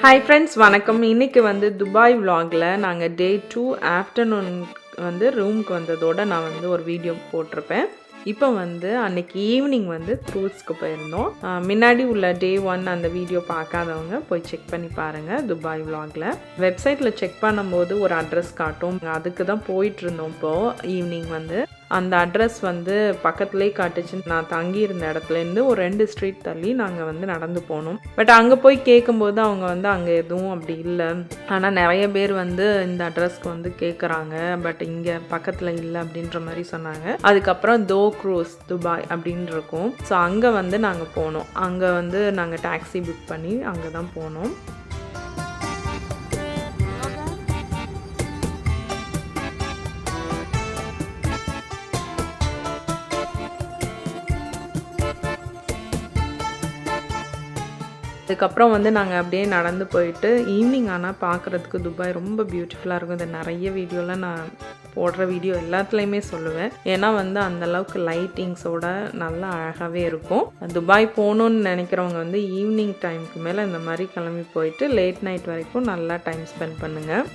Hi friends, வணக்கம். இன்னைக்கு Dubai vlogல நாங்கள் டே 2 ஆஃப்டர்நூன் ரூமுக்கு வந்ததோட நான் ஒரு வீடியோ போட்டிருப்பேன். இப்போ அன்னைக்கு ஈவினிங் க்ரூஸ்க்கு போயிருந்தோம். முன்னாடி உள்ள டே 1 அந்த வீடியோ பார்க்காதவங்க போய் செக் பண்ணி பாருங்கள். துபாய் vlogல வெப்சைட்டில் செக் பண்ணும்போது ஒரு அட்ரஸ் காட்டும். அதுக்கு தான் போயிட்டு இருந்தோம். இப்போது ஈவினிங் அந்த அட்ரஸ் பக்கத்துலேயே காட்டுச்சு. நான் தங்கியிருந்த இடத்துலேருந்து ஒரு 2 ஸ்ட்ரீட் தள்ளி நாங்கள் நடந்து போனோம். பட் அங்கே போய் கேட்கும்போது அவங்க அங்கே எதுவும் அப்படி இல்லை. ஆனால் நிறைய பேர் இந்த அட்ரஸ்க்கு கேட்குறாங்க. பட் இங்கே பக்கத்தில் இல்லை அப்படின்ற மாதிரி சொன்னாங்க. அதுக்கப்புறம் தோ க்ரூஸ் துபாய் அப்படின்னு இருக்கும். ஸோ அங்கே நாங்கள் போனோம். அங்கே நாங்கள் டாக்ஸி புக் பண்ணி அங்கே தான் போனோம். அதுக்கப்புறம் நாங்கள் அப்படியே நடந்து போயிட்டு ஈவினிங் ஆனால் பார்க்குறதுக்கு துபாய் ரொம்ப பியூட்டிஃபுல்லாக இருக்கும். இது நிறைய வீடியோலாம் நான் போடுற வீடியோ எல்லாத்துலேயுமே சொல்லுவேன். ஏன்னா அந்தளவுக்கு லைட்டிங்ஸோட நல்லா அழகாகவே இருக்கும். துபாய் போகணுன்னு நினைக்கிறவங்க ஈவினிங் டைமுக்கு மேலே இந்த மாதிரி கிளம்பி போயிட்டு லேட் நைட் வரைக்கும் நல்லா டைம் ஸ்பெண்ட் பண்ணுங்கள்.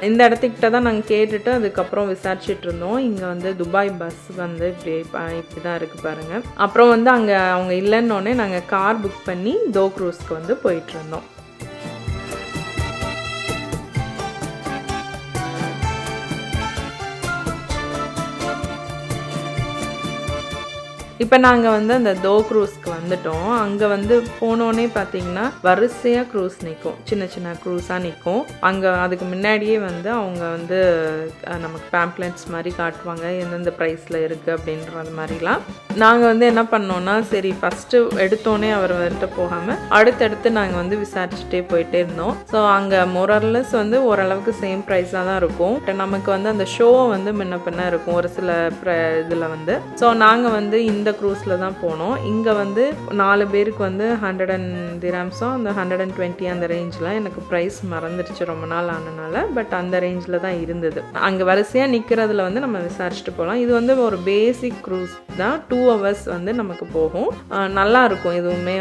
இந்த இடத்துக்கிட்ட தான் நாங்கள் கேட்டுட்டு அதுக்கப்புறம் விசாரிச்சுட்டு இருந்தோம். இங்கே துபாய் பஸ் இப்படி தான் இருக்குது பாருங்கள். அப்புறம் அங்கே அவங்க இல்லைன்னொடனே நாங்கள் கார் புக் பண்ணி தோ க்ரூஸ்க்கு போயிட்டு இருந்தோம். இப்போ நாங்கள் அந்த தோ க்ரூஸ்க்கு வந்துட்டோம். அங்கே போனோன்னே பார்த்தீங்கன்னா வரிசையாக க்ரூஸ் நிற்கும். சின்ன சின்ன க்ரூஸாக நிற்கும். அங்கே அதுக்கு முன்னாடியே அவங்க நமக்கு பேம்ப்ளெட்ஸ் மாதிரி காட்டுவாங்க, எந்தெந்த ப்ரைஸில் இருக்குது அப்படின்றது மாதிரிலாம். நாங்கள் என்ன பண்ணோன்னா, சரி ஃபஸ்ட்டு எடுத்தோன்னே அவர் போகாமல் அடுத்தடுத்து நாங்கள் விசாரிச்சுட்டே போயிட்டே இருந்தோம். ஸோ அங்கே மொரர்லெஸ் ஓரளவுக்கு சேம் ப்ரைஸாக தான் இருக்கும். நமக்கு அந்த ஷோ முன்ன பின்ன இருக்கும் ஒரு சில இதில் ஸோ நாங்கள் இந்த க்ரூஸில் தான் போனோம். இங்கே 4 பேருக்கு 100 dirhams அந்த 120 அந்த ரேஞ்சில். எனக்கு ப்ரைஸ் மறந்துடுச்சு ரொம்ப நாள் ஆனனால. பட் அந்த ரேஞ்சில் தான் இருந்தது. அங்கே வரிசையாக நிற்கிறதுல நம்ம விசாரிச்சுட்டு போகலாம். இது ஒரு பேசிக் க்ரூஸ் தான். 2 hours நமக்கு போகும். நல்லா இருக்கும். இதுவுமே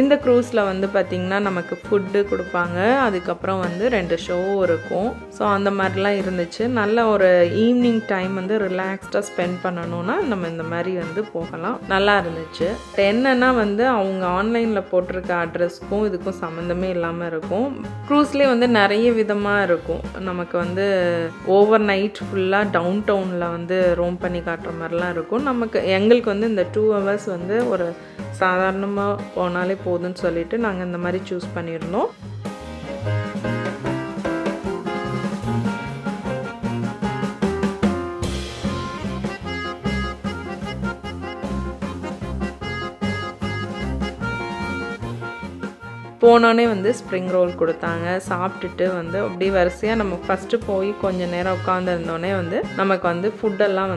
இந்த க்ரூஸில் பார்த்திங்கன்னா நமக்கு ஃபுட்டு கொடுப்பாங்க. அதுக்கப்புறம் 2 ஷோ இருக்கும். ஸோ அந்த மாதிரிலாம் இருந்துச்சு. நல்ல ஒரு ஈவினிங் டைம் ரிலாக்ஸ்டாக ஸ்பெண்ட் பண்ணணுன்னா நம்ம இந்த மாதிரி போகலாம். நல்லா இருந்துச்சு. என்னென்னா அவங்க ஆன்லைனில் போட்டிருக்க அட்ரஸ்க்கும் இதுக்கும் சம்மந்தமே இல்லாமல் இருக்கும். க்ரூஸ்லேயே நிறைய விதமாக இருக்கும். நமக்கு ஓவர் நைட் ஃபுல்லாக டவுன் டவுனில் ரோம் பண்ணி காட்டுற மாதிரிலாம் இருக்கும். எங்களுக்கு இந்த 2 hours ஒரு சாதாரணமாக போனாலே போதும்னு சொல்லிட்டு நாங்கள் இந்த மாதிரி சூஸ் பண்ணியிருந்தோம். போனோடனே ஸ்ப்ரிங் ரோல் கொடுத்தாங்க. சாப்பிட்டுட்டு அப்படியே வரிசையாக நம்ம ஃபஸ்ட்டு போய் கொஞ்சம் நேரம் உட்காந்துருந்தோடனே நமக்கு ஃபுட்டெல்லாம்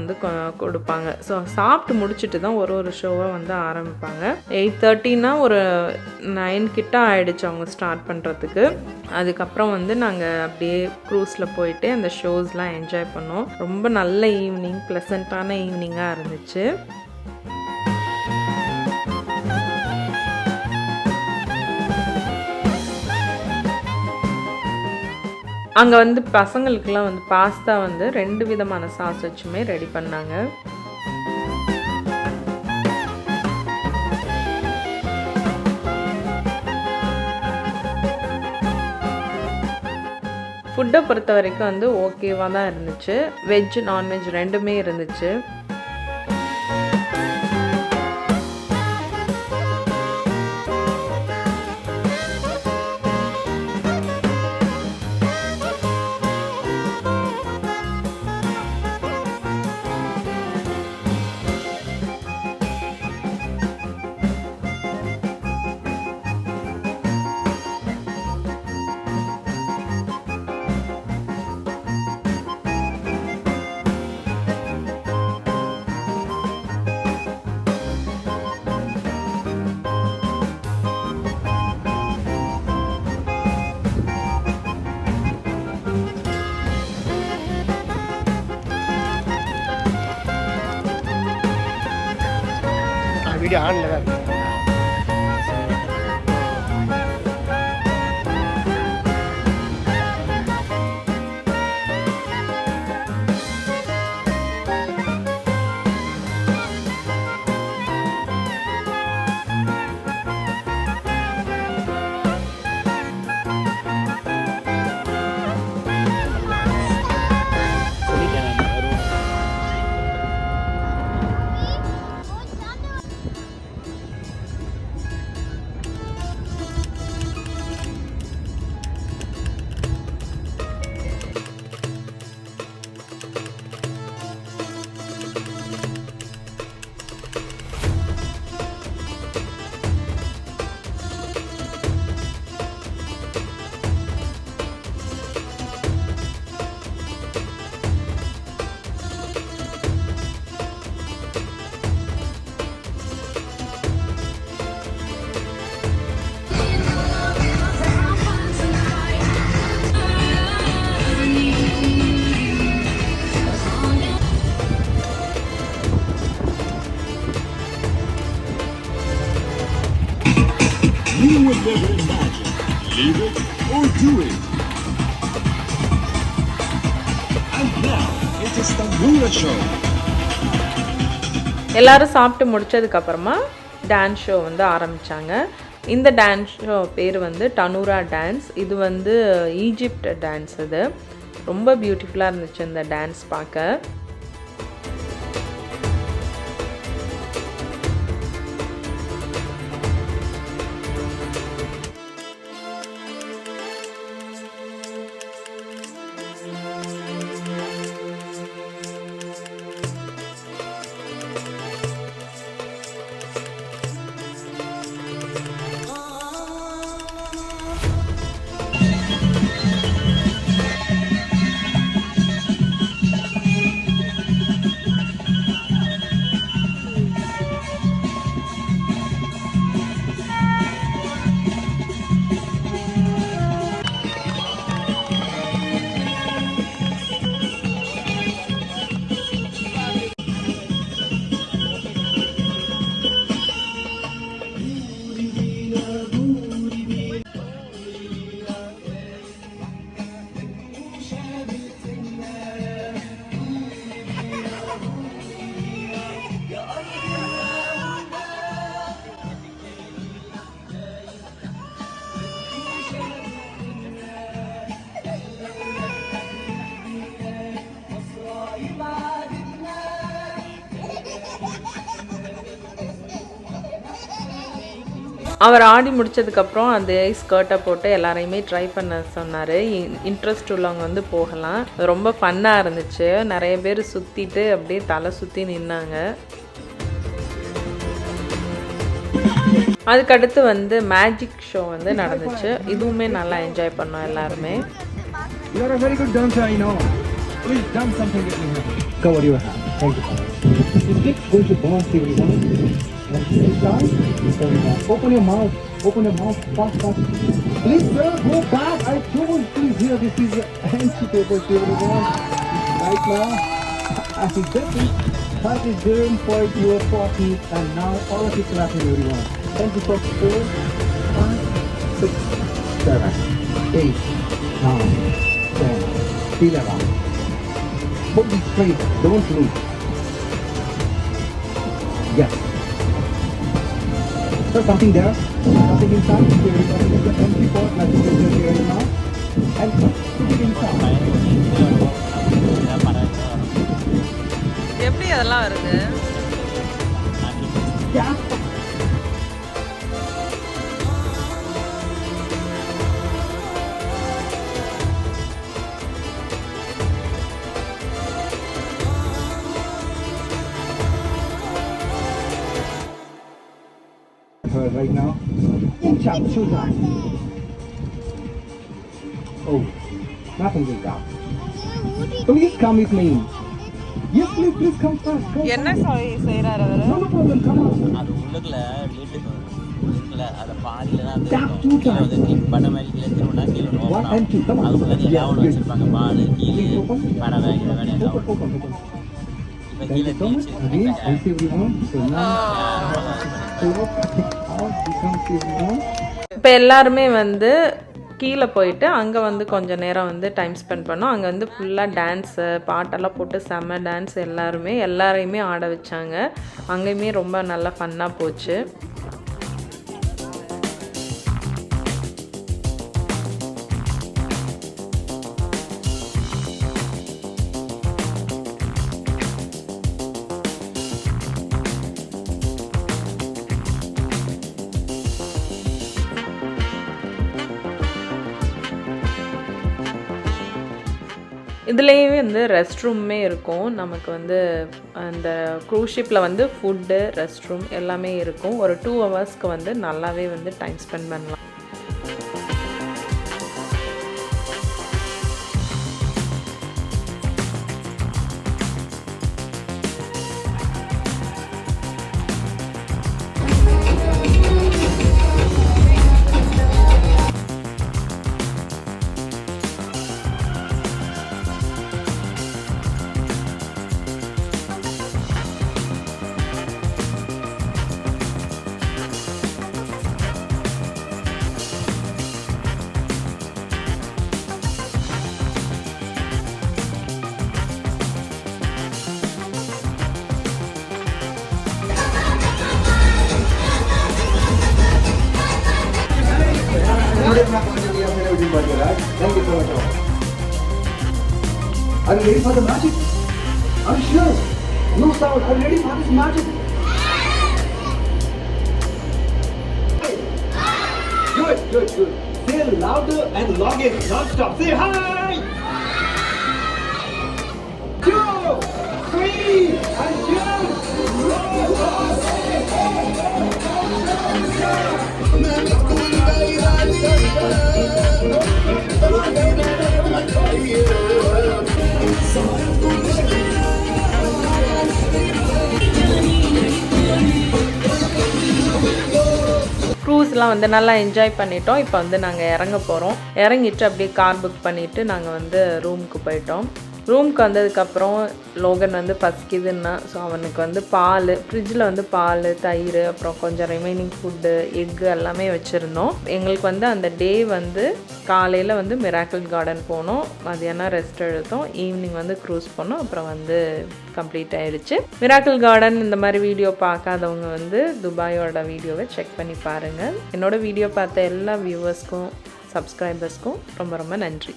கொடுப்பாங்க. ஸோ சாப்பிட்டு முடிச்சுட்டு தான் ஒரு ஷோவை ஆரம்பிப்பாங்க. 8:30னா ஒரு 9 கிட்ட ஆகிடுச்சு அவங்க ஸ்டார்ட் பண்ணுறதுக்கு. அதுக்கப்புறம் நாங்கள் அப்படியே க்ரூஸில் போயிட்டு அந்த ஷோஸ்லாம் என்ஜாய் பண்ணோம். ரொம்ப நல்ல ஈவினிங், ப்ளசண்ட்டான ஈவினிங்காக இருந்துச்சு. அங்கே பசங்களுக்கெல்லாம் பாஸ்தா 2 விதமான சாஸ் வச்சுமே ரெடி பண்ணாங்க. ஃபுட்டை பொறுத்த வரைக்கும் ஓகேவாக தான் இருந்துச்சு. வெஜ் நான்வெஜ் ரெண்டுமே இருந்துச்சு. வீடியோ ஆன்ல தான் இருக்கு. You would never imagine. Leave it or do it. And now, it is the Luna Show. எல்லாரும் சாப்பிட்டு முடிச்சதுக்கு அப்புறமா டான்ஸ் ஷோ வந்து ஆரம்பிச்சாங்க. இந்த டான்ஸ் ஷோ பேர் வந்து டனூரா டான்ஸ். இது வந்து ஈஜிப்ட் டான்ஸ். இது ரொம்ப பியூட்டிஃபுல்லாக இருந்துச்சு இந்த டான்ஸ் பார்க்க. அவர் ஆடி முடித்ததுக்கப்புறம் அந்த ஸ்கர்ட்டை போட்டு எல்லாரையுமே ட்ரை பண்ண சொன்னார். இன்ட்ரெஸ்ட் உள்ளவங்க வந்து போகலாம். ரொம்ப ஃபன்னாக இருந்துச்சு. நிறைய பேர் சுற்றிட்டு அப்படியே தலை சுற்றி நின்னாங்க. அதுக்கடுத்து வந்து மேஜிக் ஷோ வந்து நடந்துச்சு. இதுவுமே நல்லா என்ஜாய் பண்ணோம் எல்லாருமே. Open your mouth. Open your mouth. Fast, fast. Please, sir, go back. I told please here. This is empty paper to everyone. Right now, I think that is doing for your party, and now all of you clapping everyone. Thank you for 4, 5, 6, 7, 8, 9, 10, 11. Hold it straight. Don't lose. Yes. So something there, something inside, something in the empty pot, nothing is just here now. And put it inside. எப்படி அதெல்லாம் வருது? Yeah. Right now, oh, nothing is down. Please come with me. Yes, please come first. என்ன செய்யறாரு அவரு? No problem, come on. அது உள்ளுக்குள்ள வீட்டுக்கு இருக்குல அத பாதியில தான் அந்த பண்ண மாதிரி கீழ திருவனா கீழ அதுக்குள்ள ஏதாவது வச்சிருப்பாங்க பால் கீழ படவை இந்த வேலையெல்லாம் Thank you so much. Again, thank you everyone. So now, how becomes everyone? இப்போ எல்லாருமே வந்து கீழே போயிட்டு அங்கே வந்து கொஞ்சம் நேரம் வந்து டைம் ஸ்பெண்ட் பண்ணோம். அங்கே வந்து ஃபுல்லாக டான்ஸு பாட்டெல்லாம் போட்டு செம்ம டான்ஸ் எல்லாரையுமே ஆட வச்சாங்க. அங்கேயுமே ரொம்ப நல்லா ஃபன்னாக போச்சு. இதுலேயே வந்து ரெஸ்ட் ரூமே இருக்கும். நமக்கு வந்து அந்த க்ரூஸ் ஷிப்பில் வந்து ஃபுட்டு ரெஸ்ட் ரூம் எல்லாமே இருக்கும். ஒரு 2 ஹவர்ஸ்க்கு வந்து நல்லாவே வந்து டைம் ஸ்பெண்ட் பண்ணலாம். Thank you so much. Are you ready for the magic? I'm sure. No sound. Are you ready for this magic? Good, good, good. Say louder and log in non-stop. Say hi! 2, 3, and jump! க்ரூஸ்லாம் வந்து நல்லா enjoy பண்ணிட்டோம். இப்போ வந்து நாங்கள் இறங்க போகிறோம். இறங்கிட்டு அப்படியே கார் புக் பண்ணிவிட்டு நாங்கள் வந்து ரூமுக்கு போயிட்டோம். ரூமுக்கு வந்ததுக்கப்புறம் லோகன் வந்து பசிக்குதுன்னா ஸோ அவனுக்கு வந்து பால் ஃப்ரிட்ஜில் வந்து பால் தயிர் அப்புறம் கொஞ்சம் ரிமைனிங் ஃபுட்டு எக்கு எல்லாமே வச்சுருந்தோம். எங்களுக்கு வந்து அந்த டே வந்து காலையில் வந்து மிராக்கிள் கார்டன் போனோம், மதியானம் ரெஸ்ட் எடுத்தோம், ஈவினிங் வந்து க்ரூஸ் போனோம், அப்புறம் வந்து கம்ப்ளீட் ஆகிடுச்சு. மிராக்கிள் கார்டன் இந்த மாதிரி வீடியோ பார்க்காதவங்க வந்து துபாயோட வீடியோவை செக் பண்ணி பாருங்கள். என்னோடய வீடியோ பார்த்த எல்லா வியூவர்ஸ்க்கும் சப்ஸ்கிரைபர்ஸ்க்கும் ரொம்ப ரொம்ப நன்றி.